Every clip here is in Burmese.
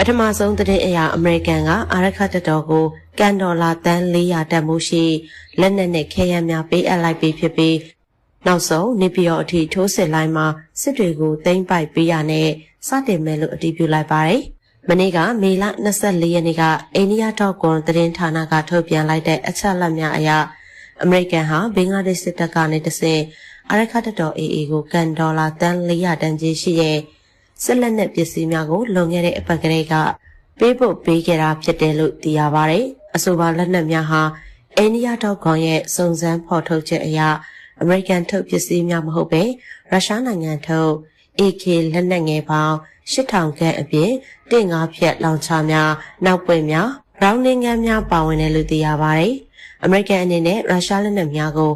ထမဆုံးသတင်းအရာအမေရိကန်ကအာရခတပ်တော်ကိုကန်ဒေါ်လာတန်း400တန်မှုရှိလက်နက်နဲ့ခဲယမ်းများပေးအပ်လိုက်ပြီးဖြစ်ပြီးနောက်ဆုံးနေပြည်တော်အထိထိုးစစ်လိုင်းမှာစစ်တွေကိုသိမ်းပိုက်ပေးရနဲ့စတင်မယ်လို့အတည်ပြုလိုက်ပါတယ်။မနေ့ကမေလ24ရက်နေ့ကအိန္ဒိယထောက်ကွန်သတင်းဌာနကထုတ်ပြန်လိုက်တဲ့အချက်အလက်များအရအမေရိကန်ဟာဘင်္ဂလားဒေ့ရှ်စစ်တပ်ကနေတဆင့်အာရခတပ်တော် AA ကိုကန်ဒေါ်လာတန်း400တန်ကြီးရှိရဲ့စစ်လက်နက်ပစ္စည်းများကိုလွန်ခဲ့တဲ့အပတ်ကလေးကပေးဖို့ပေးခဲ့တာဖြစ်တယ်လို့သိရပါတယ်။အဆိုပါလက်နက်များဟာအိန္ဒိယထောက်ကွန်ရဲ့စုံစမ်းဖော်ထုတ်ချက်အရအမေရိကန်ထုတ်ပစ္စည်းများမဟုတ်ပဲရုရှားနိုင်ငံထုတ် AK လက်နက်ငယ်ပေါင်း8000ခန့်အပြင်တင်ငါးဖြက်လောင်ချများနောက်ပွင့်များရောင်းနှင်းငန်းများပါဝင်တယ်လို့သိရပါတယ်။အမေရိကန်အနေနဲ့ရုရှားလက်နက်များကို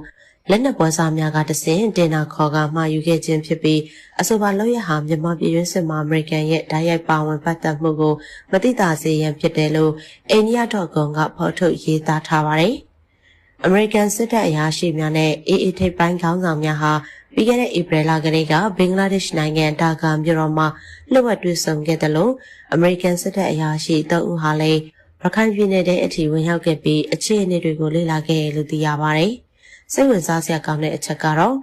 လက်နက်ပွဲစားများကတဆင့်တင်နာခေါ်ကမှာယူခဲ့ခြင်းဖြစ်ပြီးအဆိုပါလုပ်ရဟာမြန်မာပြည်တွင်းစစ်မှာအမေရိကန်ရဲ့ဓာတ်ရိုက်ပါဝင်ပတ်သက်မှုကိုမသိသာစေရန်ဖြစ်တယ်လို့အိန္ဒိယထောက်ကွန်ကဖော်ထုတ်ရေးသားထားပါတယ်။အမေရိကန်စစ်တပ်အရာရှိများနဲ့ AA ထိပ်ပိုင်းခေါင်းဆောင်များဟာပြီးခဲ့တဲ့ဧပြီလကတည်းကဘင်္ဂလားဒေ့ရှ်နိုင်ငံဒါကာမြို့တော်မှာလှုပ်ဝက်တွေ့ဆုံခဲ့တယ်လို့အမေရိကန်စစ်တပ်အရာရှိ3ဦးဟာလည်းရခိုင်ပြည်နယ်ထဲအထိဝင်ရောက်ခဲ့ပြီးအခြေအနေတွေကိုလေ့လာခဲ့တယ်လို့သိရပါတယ်။စိတ်ဝင်စားစရာကောင်းတဲ့အချက်ကတော့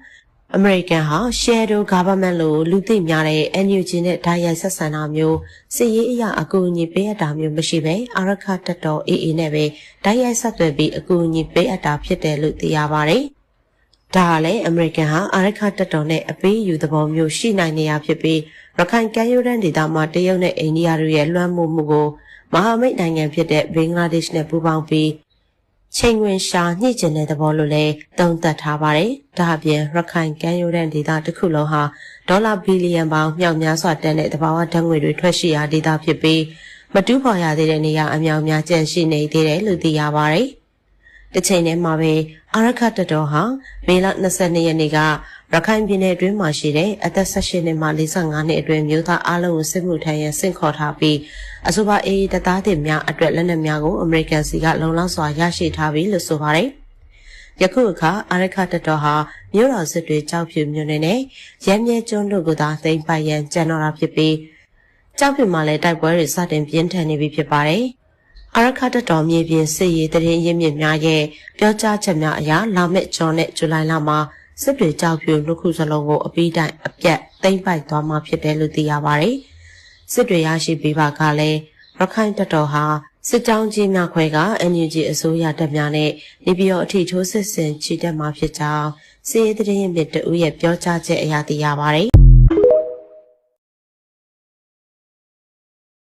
အမေရိကန်ဟာ Shadow Government လို့လူသိများတဲ့ NUG နဲ့ဓာတ်ရိုက်ဆက်ဆံတာမျိုးစစ်ရေးအရာအကူအညီပေးအပ်တာမျိုးမရှိပဲအာရခတပ်တော် AA နဲ့ပဲဓာတ်ရိုက်ဆက်သွယ်ပြီးအကူအညီပေးအပ်တာဖြစ်တယ်လို့သိရပါတယ်။ဒါကလည်းအမေရိကန်ဟာအာရခတပ်တော်နဲ့အပေးယူသဘောမျိုးရှိနိုင်နေရဖြစ်ပြီးရခိုင်ကမ်းရိုးတန်းဒေသမှာတရုတ်နဲ့အိန္ဒိယတို့ရဲ့လွှမ်းမိုးမှုကိုမဟာမိတ်နိုင်ငံဖြစ်တဲ့ဘင်္ဂလားဒေ့ရှ်နဲ့ပူးပေါင်းပြီးချိန်ဝင်ရှာညှိကျင်တဲ့သဘောလို့လည်းသုံးသပ်ထားပါတယ်။ဒါအပြင်ရခိုင်ကမ်းရိုးတန်းဒေသတစ်ခုလုံးဟာဒေါ်လာဘီလီယံပေါင်းမြောက်များစွာတန်တဲ့သဘာဝဓာတ်ငွေတွေထွက်ရှိရာဒေသဖြစ်ပြီးမတူးဖော်ရသေးတဲ့နေရာအများများကျန်ရှိနေသေးတယ်လို့သိရပါတယ်။တစ်ချိန်တည်းမှာပဲအာရခတပ်တော်ဟာမေလ22ရက်နေ့ကရခိုင်ပြည်နယ်အတွင်းမှာရှိတဲ့အသက်18နှစ်မှ45နှစ်အတွင်းမျိုးသားအလုံးကိုစစ်မှုထမ်းရန်ဆင့်ခေါ်ထားပြီးအဆိုပါ AA တပ်သားတွေများအတွက်လက်နက်များကိုအမေရိကန်စီကလုံလောက်စွာရရှိထားပြီလို့ဆိုပါတယ်။ယခုအခါအာရခတပ်တော်ဟာမြို့တော်စစ်တွေကြောက်ဖြူမြို့နယ်နဲ့ရမ်းမြဲကျွန်းတို့ကိုသာသိမ်းပိုက်ရန်ကြံတော့တာဖြစ်ပြီးကြောက်ဖြူမှာလည်းတိုက်ပွဲတွေစတင်ပြင်းထန်နေပြီဖြစ်ပါတယ်။အာရခတပ်တော်မြေပြင်စစ်ရေးတရင်ရင်းမြစ်များရဲ့ပြောကြားချက်များအရလာမယ့်ဇွန်နဲ့ဇူလိုင်လမှာစစ်တွေကြောက်ဖြူလူခုစလုံးကိုအပြီးတိုင်အပြတ်သိမ်းပိုက်သွားမှာဖြစ်တယ်လို့သိရပါတယ်။စစ်တွေရရှိပြီးပါကလည်းရခိုင်တပ်တော်ဟာစစ်ကြောင်းကြီးများခွဲက NUG အစိုးရတပ်များနဲ့နေပြည်တော်အထိထိုးစစ်ဆင်ချီတက်မှာဖြစ်ကြောင်းစစ်ရေးတရင်မြစ်တဦးရဲ့ပြောကြားချက်အရသိရပါတယ်